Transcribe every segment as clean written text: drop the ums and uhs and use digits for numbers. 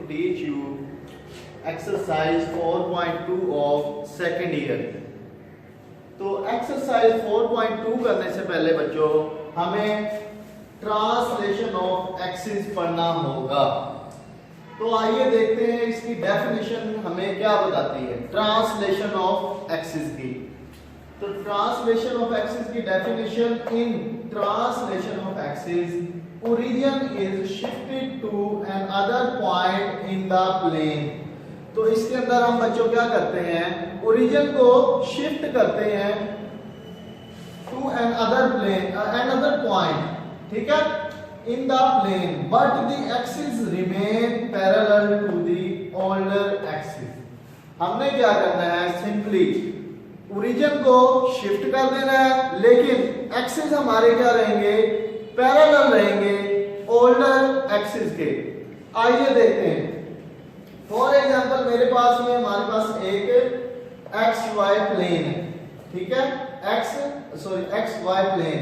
teach you exercise 4.2 of second year। तो exercise 4.2 करने से पहले बच्चों हमें ट्रांसलेशन ऑफ एक्सिस पढ़ना होगा। तो आइए देखते हैं इसकी डेफिनेशन हमें क्या बताती है ट्रांसलेशन ऑफ एक्सिस की। तो ट्रांसलेशन ऑफ एक्सिस की definition, in translation of axis origin is shifted to another point in the plane। तो इसके अंदर हम बच्चों क्या करते हैं, ओरिजिन को शिफ्ट करते हैं to another plane, another point, ठीक है, in the plane, but the axis remain parallel to the older axis। हमने क्या करना है, सिंपली ओरिजिन को शिफ्ट कर देना है, लेकिन एक्सिस हमारे क्या रहेंगे, पैरेलल रहेंगे ओल्डर एक्सिस के। आइए देखते हैं। फॉर एग्जांपल मेरे पास में हमारे पास एक एक्स वाई प्लेन है, ठीक है, एक्स वाई प्लेन।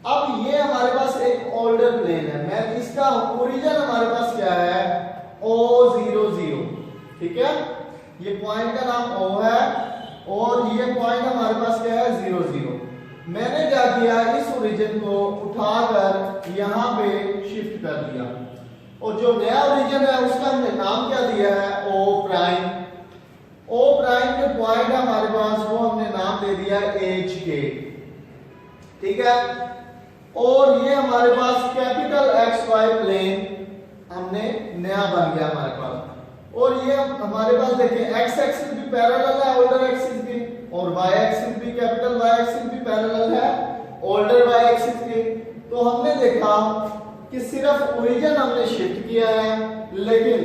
अब ये हमारे पास एक ओल्डर प्लेन है, मैं इसका ओरिजिन हमारे पास क्या है, O00, ठीक है, ये पॉइंट का नाम O है और ये पॉइंट हमारे पास क्या है 00। मैंने क्या किया, इस ओरिजिन को उठाकर यहां पे शिफ्ट कर दिया और जो नया ओरिजिन है उसका हमने नाम क्या दिया है, O प्राइम। O प्राइम के पॉइंट हमारे पास वो हमने नाम दे दिया HK, ठीक है। और ये हमारे पास कैपिटल XY प्लेन हमने नया बन गया हमारे पास। और ये हमारे पास देखिए एक्स एक्सिस भी पैरेलल है ओल्डर एक्सिस की और वाई एक्सिस भी, कैपिटल वाई एक्सिस भी पैरेलल है ओल्डर वाई एक्सिस के। तो हमने देखा कि सिर्फ ओरिजिन हमने शिफ्ट किया है, लेकिन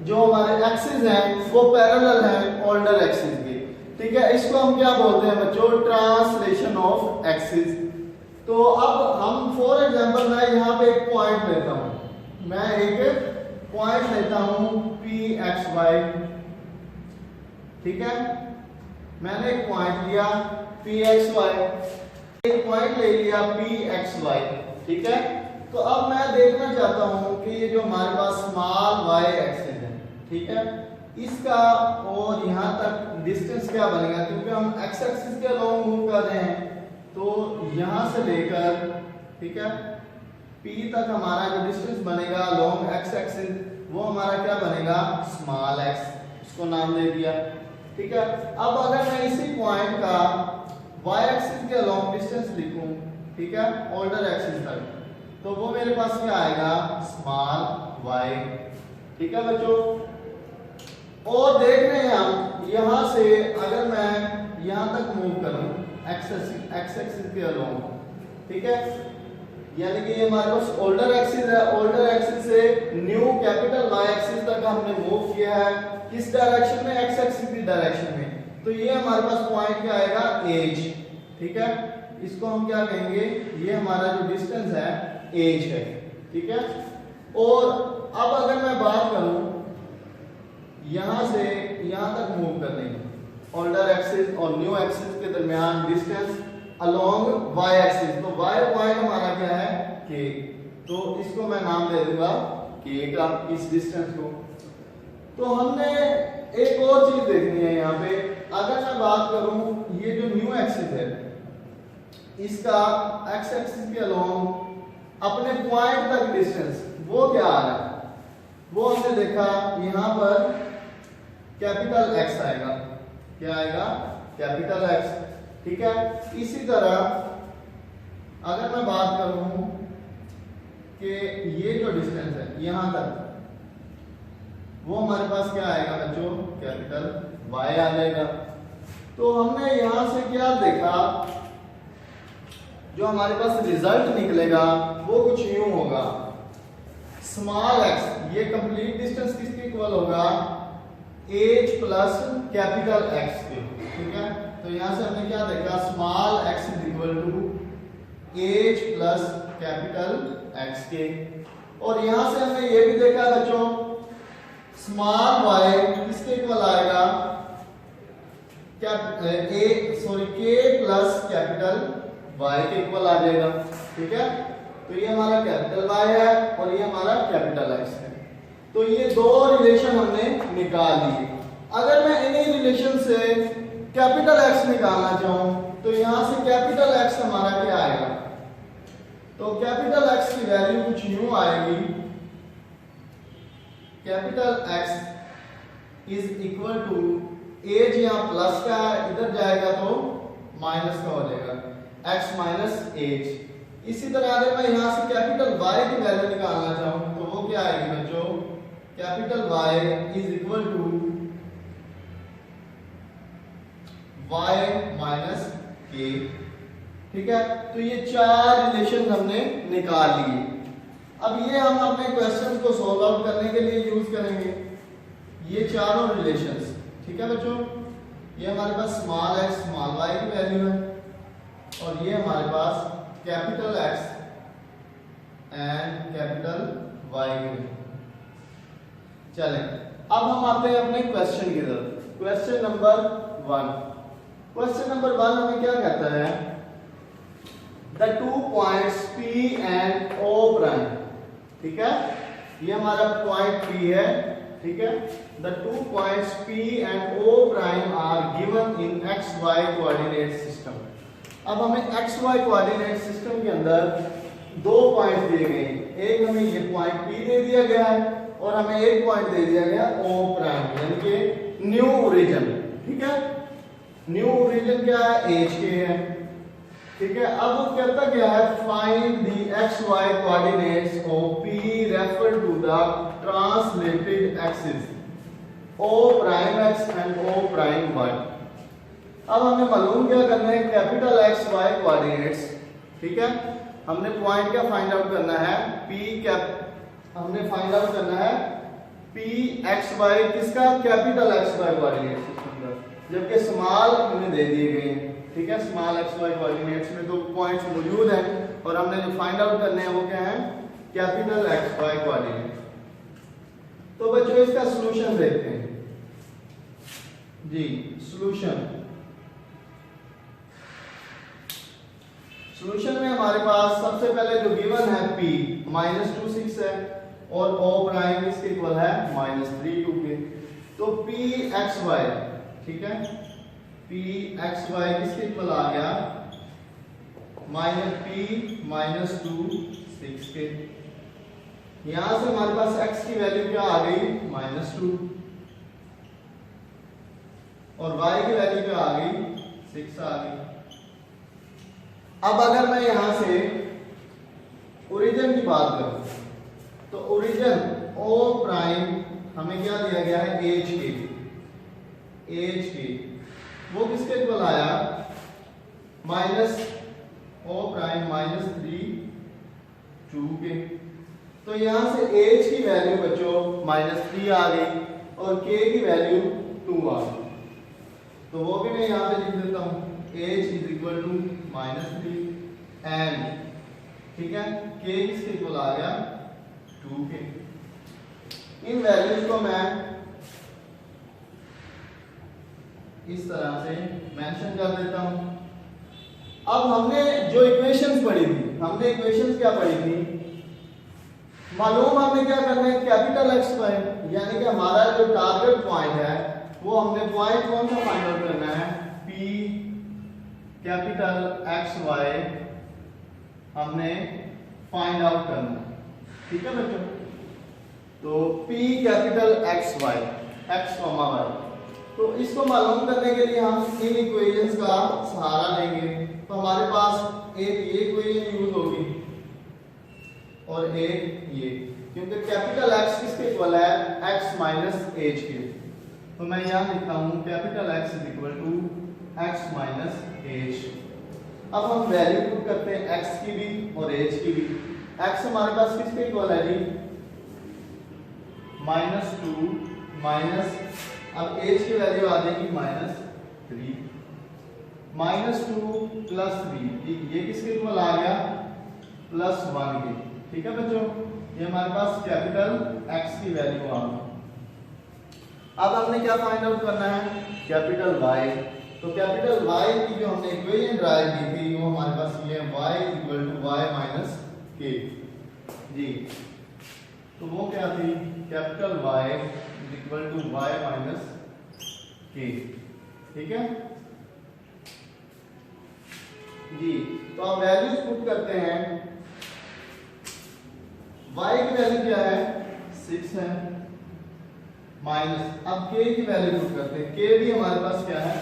जो हमारे एक्सिस हैं वो पैरेलल हैं ओल्डर एक्सिस के, ठीक है। इसको हम क्या बोलते हैं बच्चों, ट्रांसलेशन ऑफ एक्सिस। तो अब हम फॉर एग्जांपल मैं यहाँ पे एक पॉइंट लेता हूँ, मैं एक पॉइंट लेता हूँ PXY, ठीक है, मैंने एक पॉइंट लिया PXY, एक पॉइंट ले लिया PXY, ठीक है। तो अब मैं देखना चाहता हूं कि ये जो हमारे पास स्मॉल y एक्सिस है, ठीक है, इसका और यहां तक डिस्टेंस क्या बनेगा, क्योंकि हम x एक्सिस के अलोंग मूव कर रहे हैं। तो यहां से लेकर, ठीक है, P तक हमारा जो डिस्टेंस बनेगा अलोंग x एक्सिस वो हमारा क्या बनेगा, स्मॉल x, इसको नाम दे दिया, ठीक है। अब अगर मैं इसी पॉइंट का y एक्सिस के अलोंग डिस्टेंस लिखूं, ठीक है, ओल्डर एक्सिस तक, तो वो मेरे पास क्या आएगा, स्मॉल y, ठीक है बच्चों। और देख रहे हैं हम यहां से अगर मैं यहां तक मूव करूं x एक्सिस के अलोंग, ठीक है, यानी कि ये हमारे पास ओल्डर एक्सिस है, ओल्डर एक्सिस से न्यू कैपिटल y एक्सिस तक हमने मूव किया है, किस डायरेक्शन में, x एक्सिस की डायरेक्शन में। तो ये हमारे पास पॉइंट क्या आएगा, एज, ठीक है, इसको हम क्या कहेंगे, ये हमारा जो डिस्टेंस है एज है, ठीक है। और अब अगर मैं बात करूं यहां से यहां तक मूव करने की, ओल्डर एक्सिस और न्यू एक्सिस के दरमियान डिस्टेंस अलोंग y एक्सिस, तो y पॉइंट हमारा क्या है, k, तो इसको मैं नाम दे दूंगा k का, इस डिस्टेंस को। तो हमने एक और चीज देखनी है यहाँ पे, अगर मैं बात करूं ये जो न्यू एक्सिस है इसका x एक्सिस के अलोंग अपने पॉइंट तक डिस्टेंस वो क्या आ रहा है, वो हमने देखा यहाँ पर कैपिटल X आएगा, क्या आएगा, कैपिटल X, ठीक है। इसी तरह अगर मैं बात करूं कि ये जो डिस्टेंस है यहां तक, वो हमारे पास क्या आएगा बच्चों, कैपिटल Y आ जाएगा। तो हमने यहां से क्या देखा, जो हमारे पास रिजल्ट निकलेगा वो कुछ यूं होगा, स्मॉल x, ये कंप्लीट डिस्टेंस किसके इक्वल होगा, h प्लस कैपिटल X के, ठीक है। तो यहां से हमने क्या देखा, small x is equal to h plus capital X के। और यहां से हमने ये भी देखा बच्चों, स्मॉल y किसके इक्वल आएगा, k प्लस कैपिटल y के इक्वल आ जाएगा, ठीक है। तो ये हमारा कैपिटल Y है और ये हमारा कैपिटल X है। तो ये दो रिलेशन हमने निकाल लिए। अगर मैं इन्हीं रिलेशन से कैपिटल एक्स निकालना चाहूं तो यहां से कैपिटल एक्स हमारा क्या आएगा, तो कैपिटल एक्स की वैल्यू कुछ यूं आएगी, capital X is equal to h, यहां प्लस का है, इधर जाएगा तो माइनस का हो जाएगा, एक्स माइनस एज। इसी तरह अगर मैं यहां से कैपिटल वाई की वैल्यू निकालना चाहूं तो वो क्या आएगी बच्चों, capital Y is equal to Y minus k. ठीक है, तो ये चार रिलेशन हमने निकाल लिए। अब ये हम अपने क्वेश्चन को सॉल्व आउट करने के लिए यूज करेंगे ये चारों रिलेशंस। ठीक है बच्चों, ये हमारे पास स्मॉल एक्स स्मॉल वाई की वैल्यू है और ये हमारे पास capital X and capital Y की वैल्यू। चलें, अब हम आते हैं अपने क्वेश्चन की तरफ। क्वेश्चन नंबर 1, क्वेश्चन नंबर 1 हमें क्या कहता है, the 2 points P and O prime. ठीक है, ये हमारा पॉइंट P है। ठीक है, the 2 points P and O prime are given in XY coordinate system. अब हमें XY कोऑर्डिनेट सिस्टम के अंदर दो पॉइंट्स दिए गए हैं, एक हमें ये पॉइंट P दे दिया गया है और हमें एक पॉइंट दे दिया गया O प्राइम, यानी कि न्यू ओरिजिन। ठीक है, न्यू ओरिजिन क्या है, एज के है। ठीक है, अब वो कहता क्या है, find the XY coordinates of P refer to the translated axis O prime x and O prime y। अब हमें मालूम क्या करना है, कैपिटल XY कोऑर्डिनेट्स। ठीक है, हमने पॉइंट क्या फाइंड आउट करना है, P कैप, हमने फाइंड आउट करना है P XY किसका, कैपिटल XY कोऑर्डिनेट सिस्टम का, जबकि स्मॉल हमें दे दिए गए हैं। ठीक है, स्मॉल XY कोऑर्डिनेट्स में दो पॉइंट्स मौजूद हैं और हमने जो फाइंड आउट करने हैं वो क्या है, कैपिटल XY कोऑर्डिनेट। तो बच्चों इसका सॉल्यूशन देखते हैं जी। सॉल्यूशन में हमारे पास सबसे पहले जो गिवन है P -2 6 है और O प्राइम इसके इक्वल है -3 2 के। तो P XY, ठीक है, P XY किसके इक्वल आ गया, -2 6 के। यहां से हमारे पास x की वैल्यू क्या आ गई, -2 और y की वैल्यू क्या आ गई, 6 आ गई। अब अगर मैं यहां से ओरिजिन की बात करूं तो ओरिजिन O प्राइम हमें क्या दिया गया है, एज के, वो किसके इक्वल आया, O प्राइम -3 2 के। तो यहां से एज की वैल्यू बच्चों -3 आ गई और k की वैल्यू 2 आ गई। तो वो भी मैं यहां पे लिख देता हूं, h is equal to -3 and, ठीक है, k किसके इक्वल आ गया, 2 के। इन वैल्यूज को मैं इस तरह से मेंशन कर देता हूं। अब हमने जो इक्वेशंस पढ़ी थी, हमने इक्वेशंस क्या पढ़ी थी, मालूम हमें क्या करना है, कैपिटल XY, यानी कि हमारा जो टारगेट पॉइंट है वो हमने पॉइंट कौन सा फाइंड आउट करना है, P कैपिटल XY हमने फाइंड आउट करना है। ठीक है बच्चों, तो P capital XY x, y, तो इसको मालूम करने के लिए हम इन इक्वेशंस का सहारा लेंगे। तो हमारे पास एक ये इक्वेशन यूज होगी और एक ये, क्योंकि कैपिटल X किसके इक्वल है, x माइनस एज के। तो मैं यहां लिखता हूं capital X is equal to x minus h. अब हम वैल्यू पुट करते हैं x की भी और एज की भी। x हमारे पास किसके इक्वल है जी, -2 माइनस, अब एज की वैल्यू आ जाएगी -3, -2 प्लस 3, ये किसके इक्वल आ गया, +1 के। ठीक है बच्चों, ये हमारे पास कैपिटल X की वैल्यू आ गई। अब हमने क्या फाइंड आउट करना है, कैपिटल Y। तो कैपिटल Y की जो हमने इक्वेशन ड्राइव की थी वो हमारे पास ये है, y = y - k जी। तो वो क्या थी, capital Y equal to Y minus K। ठीक है जी। तो आप वैल्यूज पुट करते हैं। Y की वैल्यू क्या है, 6 है, माइनस अब K की वैल्यू पुट करते हैं। K भी हमारे पास क्या है,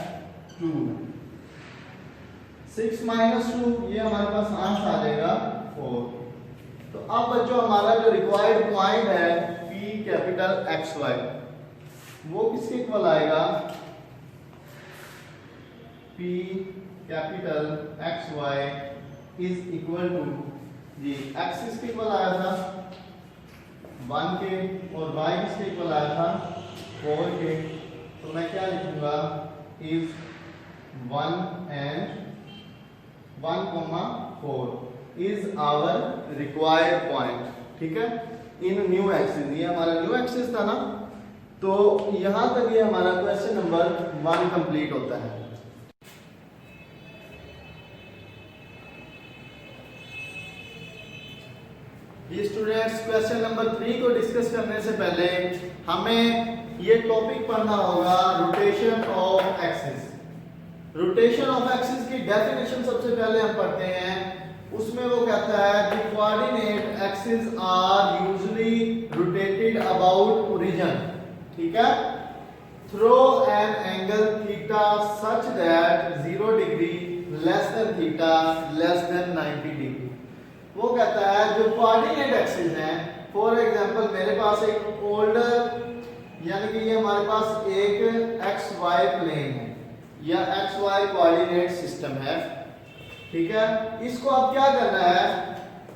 2 है। 6 माइनस 2 ये हमारे पास आंसर आ जाएगा 4। तो अब बच्चों हमारा जो रिक्वायर्ड पॉइंट है P कैपिटल XY वो किसके इक्वल आएगा, P capital XY is equal to जी x किसके इक्वल आया था 1 के और y किसके इक्वल आया था 4 के। तो मैं क्या लिखूंगा, if 1 and 1,4 is our required point. ठीक है, इन न्यू एक्सिस, ये हमारा न्यू एक्सिस था ना। तो यहां तक ये हमारा क्वेश्चन नंबर 1 कंप्लीट होता है। ये स्टूडेंट्स क्वेश्चन नंबर 3 को डिस्कस करने से पहले हमें ये टॉपिक पढ़ना होगा, rotation of axis. Rotation of axis की डेफिनेशन सबसे पहले हम पढ़ते हैं। उसमें वो कहता है the coordinate axis are usually rotated about origin. ठीक है, through an angle theta such that 0 degree less than theta less than 90 degree. वो कहता है जो कोऑर्डिनेट एक्सिस है, फॉर एग्जांपल मेरे पास एक ओल्डर यानी कि ये हमारे पास एक XY प्लेन है या XY कोऑर्डिनेट सिस्टम है। ठीक है, इसको अब क्या करना है,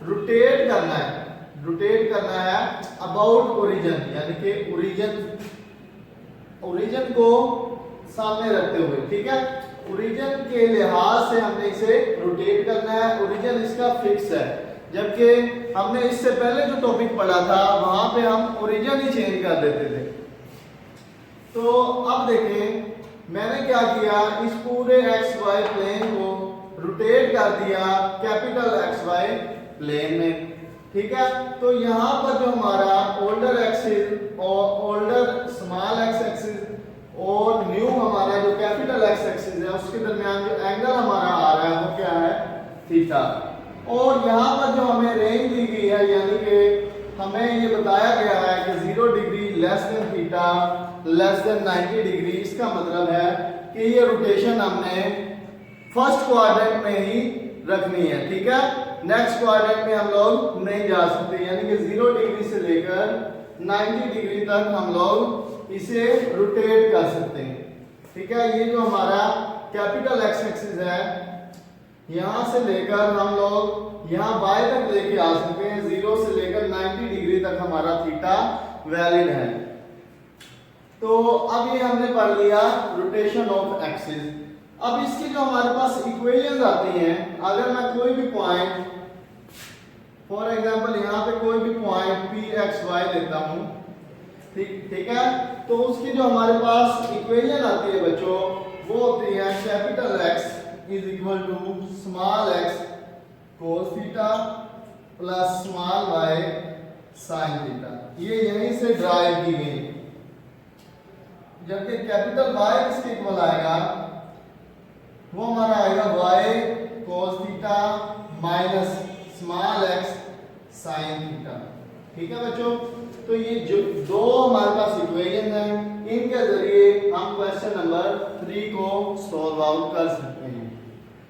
रोटेट करना है। रोटेट करना है अबाउट ओरिजिन, यानी कि ओरिजिन को सामने रखते हुए। ठीक है, ओरिजिन के लिहाज से हमने इसे रोटेट करना है। ओरिजिन इसका फिक्स है, जबकि हमने इससे पहले जो टॉपिक पढ़ा था वहां पे हम ओरिजिन ही चेंज कर देते थे। तो अब देखें मैंने क्या किया, इस पूरे XY प्लेन को रोटेट कर दिया कैपिटल XY प्लेन में। ठीक है, तो यहाँ पर जो हमारा ओल्डर एक्सिस और ओल्डर स्मॉल x एक्सिस और न्यू हमारा जो कैपिटल X एक्सिस है उसके दरमियान जो एंगल हमारा आ रहा है वो क्या है, थीटा। और यहाँ पर जो हमें रेंज दी गई है, यानी कि हमें ये बताया गया है कि 0 degree less than theta less than 90 degree. इसका मतलब है कि ये रोटेशन हमने फर्स्ट क्वाड्रेंट में ही रखनी है। ठीक है, नेक्स्ट क्वाड्रेंट में हम लोग नहीं जा सकते, यानी कि 0 डिग्री से लेकर 90 डिग्री तक हम लोग इसे रोटेट कर सकते हैं। ठीक है, ये जो हमारा कैपिटल X एक्सिस है यहां से लेकर हम लोग यहाँ y तक लेके आ सकते हैं। 0 से लेकर 90 डिग्री तक हमारा थीटा वैलिड है। तो अब ये हमने पढ़ लिया रोटेशन ऑफ एक्सिस। अब इसकी जो हमारे पास इक्वेशंस आती हैं, अगर मैं कोई भी पॉइंट फॉर एग्जांपल यहाँ पे कोई भी पॉइंट PXY लेता हूँ, ठीक है, तो उसकी जो हमारे पास इक्वेशन आती है बच्चों वो होती है capital X is equal to small x cos theta plus small y sin theta. ये यहीं से ड्राइव की गई। जबकि कैपिटल Y किसके इक्वल आएगा, वो हमारा आएगा y cos theta minus small x sin theta. ठीक है बच्चों, तो ये जो दो हमारे पास इक्वेशन हैं, इनके जरिए हम क्वेश्चन नंबर 3 को सॉल्व आउट कर सकते हैं।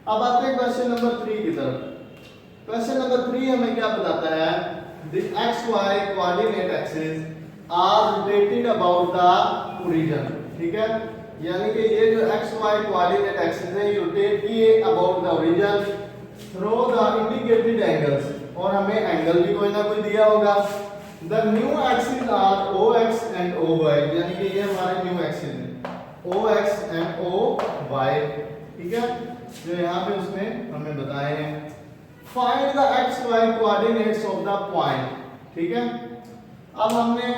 अब आते हैं क्वेश्चन नंबर 3 की तरफ। क्वेश्चन नंबर 3 हमें क्या बताता है, the XY coordinate axis are rotated about the origin. ठीक है, यानी कि ये जो XY कोऑर्डिनेट एक्सिस है ये रोटेट किए about the origin through the indicated angles, और हमें एंगल भी कोई ना कोई दिया होगा। The new axis are OX and OY, यानी कि ये हमारे न्यू एक्सिस है OX एंड OY। ठीक है, जो यहाँ पे उसने हमें बताए हैं। Find the XY coordinates of the point. ठीक है, अब हमने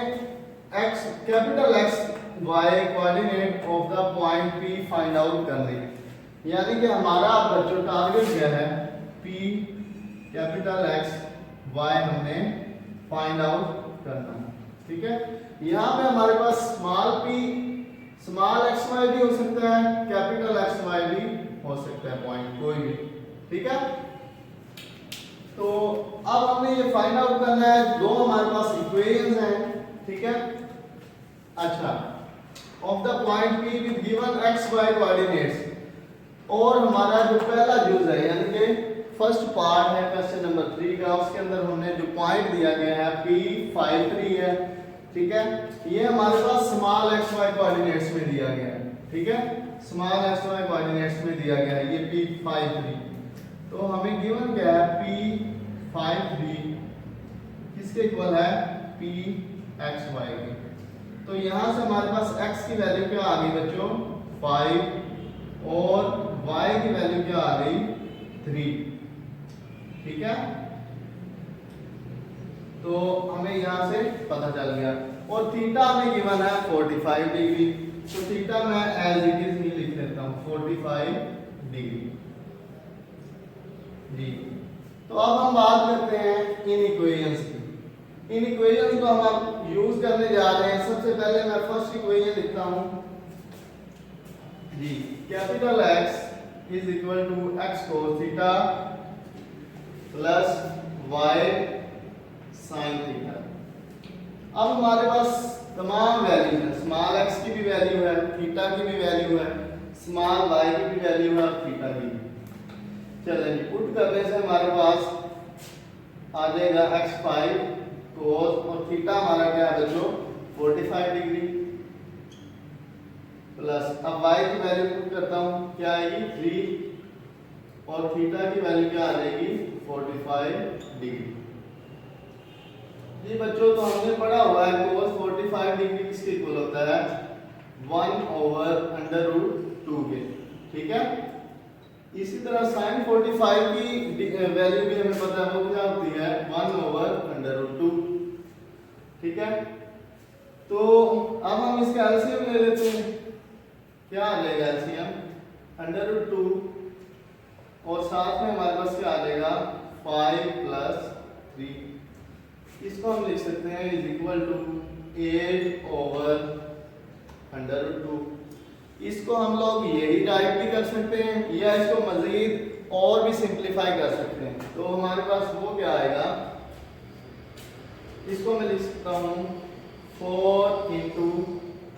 x capital XY coordinate of the point P find out करने, यानी कि हमारा बच्चों टारगेट क्या है, P कैपिटल XY हमने फाइंड आउट करना है। ठीक है, यहाँ पे हमारे पास small p small X Y भी हो सकता है, कैपिटल एक्स वाई भी हो सकता है, पॉइंट कोई भी। ठीक है, तो अब हमने ये फाइंड आउट करना है, दो हमारे पास इक्वेशंस हैं। ठीक है, अच्छा, of the point P with given x y coordinates, और हमारा जो पहला यूज है यानी कि फर्स्ट पार्ट है क्वेश्चन नंबर 3 का, उसके अंदर हमने जो पॉइंट दिया गया है P53 है। ठीक है, ये हमारे पास स्मॉल एक्स वाई कोऑर्डिनेट्स में दिया गया है। ठीक है, स्मॉल एक्स वाई कोऑर्डिनेट्स में दिया गया है ये P53। तो हमें गिवन क्या है, P53 किसके इक्वल है, Pxy के। तो यहां से हमारे पास x की वैल्यू क्या आ गई बच्चों, 5, और y की वैल्यू क्या आ गई, 3। ठीक है, तो हमें यहां से पता चल गया। और थीटा हमें गिवन है 45 डिग्री, तो थीटा मैं एज इट इज ही लिख देता हूं 45 डिग्री जी। तो अब हम बात करते हैं इन इक्वेशंस की। इन इक्वेशंस को हम यूज करने जा रहे हैं। सबसे पहले मैं फर्स्ट इक्वेशन लिखता हूं जी, capital X is equal to x cos theta plus y sin theta. अब हमारे पास तमाम वैल्यू है, स्मॉल x की भी वैल्यू है, थीटा की भी वैल्यू है, स्मॉल y की भी वैल्यू है, और थीटा की भी। चलिए पुट करने से हमारे पास आ जाएगा x5 cos, और थीटा हमारा क्या है बच्चों, 45 डिग्री, प्लस अब y की वैल्यू पुट करता हूं, क्या आएगी 3, और थीटा की वैल्यू क्या आ जाएगी 45 डिग्री। जी बच्चों, तो हमने पढ़ा हुआ है cos 45 डिग्री किसके इक्वल होता है, 1/√2 के। ठीक है, इसी तरह sin 45 की वैल्यू भी हमें पता है, वो क्या होती है 1/√2। ठीक है, तो अब हम इसका एलसीएम ले लेते हैं। क्या आ जाएगा एलसीएम, √2, और साथ में हमारे पास क्या आ जाएगा 5 + 3। इसको हम लिख सकते हैं इज इक्वल टू 8/√2। इसको हम लोग यही टाइप भी कर सकते हैं, या इसको मजीद और भी सिंपलीफाई कर सकते हैं। तो हमारे पास वो क्या आएगा, इसको मैं लिख सकता हूं 4 ×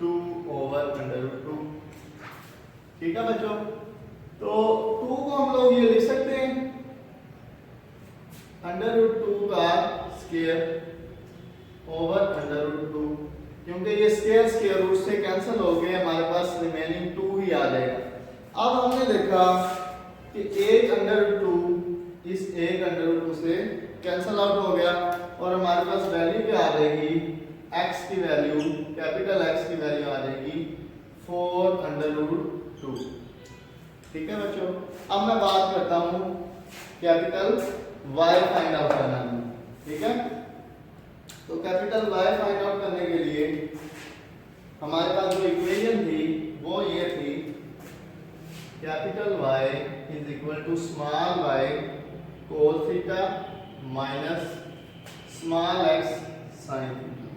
2/√2। ठीक है बच्चों, तो 2 को हम लोग ये लिख सकते हैं √2 का स्क्वायर /√2, क्योंकि ये स्क्वायर रूट से कैंसिल हो गए, हमारे पास रिमेनिंग 2 ही आ जाएगा। अब हमने देखा कि 1/√2 इस 1/√2 से कैंसिल आउट हो गया, और हमारे पास वैल्यू क्या आ जाएगी, x की वैल्यू, कैपिटल X की वैल्यू आ जाएगी 4/√2। ठीक है बच्चों, अब मैं बात करता हूं कैपिटल Y फाइंड आउट करना है। ठीक है, तो कैपिटल Y फाइंड आउट करने के लिए हमारे पास जो इक्वेशन थी वो ये थी, capital Y is equal to small y cos theta minus small x sin theta.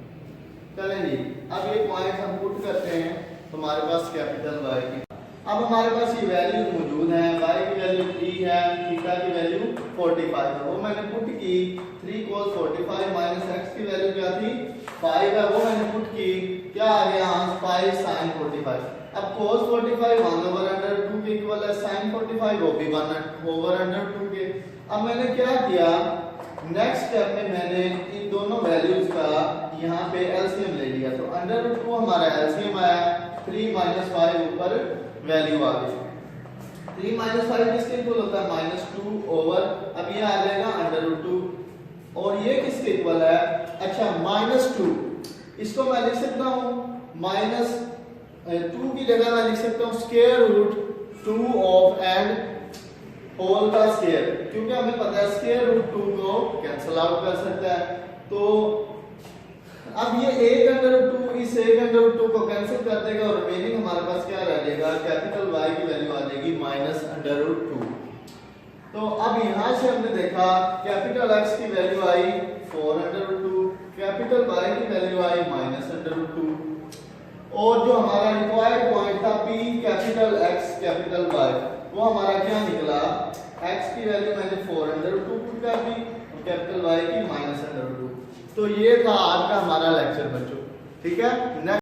चलें जी, अब ये पॉइंट हम पुट करते हैं तो हमारे पास कैपिटल Y की, अब हमारे पास ये वैल्यू मौजूद है, y की वैल्यू 3 है, थीटा की वैल्यू 45 है, वो मैंने पुट की 3 cos 45 माइनस x की वैल्यू क्या थी 5 है, वो मैंने पुट की, क्या आ गया 5 sin 45। अब cos 45 1/√2 के इक्वल है, sin 45 वो भी 1/√2 के। अब मैंने क्या किया, नेक्स्ट स्टेप में मैंने इन दोनों वैल्यूज का यहाँ पे एलसीएम ले लिया, तो √2 हमारा एलसीएम आया, 3 - 5 ऊपर वैल्यू आ गई, 3 - 5 किसके इक्वल होता है -2 ओवर, अब ये आ जाएगा √2, और ये किसके इक्वल है, अच्छा -2, इसको मैं लिख सकता हूँ -2 की जगह मैं लिख सकता हूँ √2 ऑफ एंड होल का स्क्वायर, क्योंकि हमें पता है √2 को कैंसिल आउट कर सकता है। तो अब ये 1/√2 इस 1/√2 को कैंसिल कर देगा, और रिमेनिंग हमारे पास क्या रह जाएगा, कैपिटल Y की वैल्यू आ जाएगी -√2। तो अब यहां से हमने देखा कैपिटल X की वैल्यू आई 4/√2, कैपिटल वाई की वैल्यू आई -√2 और जो हमारा रिक्वायर्ड पॉइंट था P capital X capital Y वो हमारा क्या निकला X की वैल्यू मैंने 4√2 पुट कर दी और कैपिटल Y की -√2। तो ये था आज का हमारा लेक्चर बच्चों, ठीक है।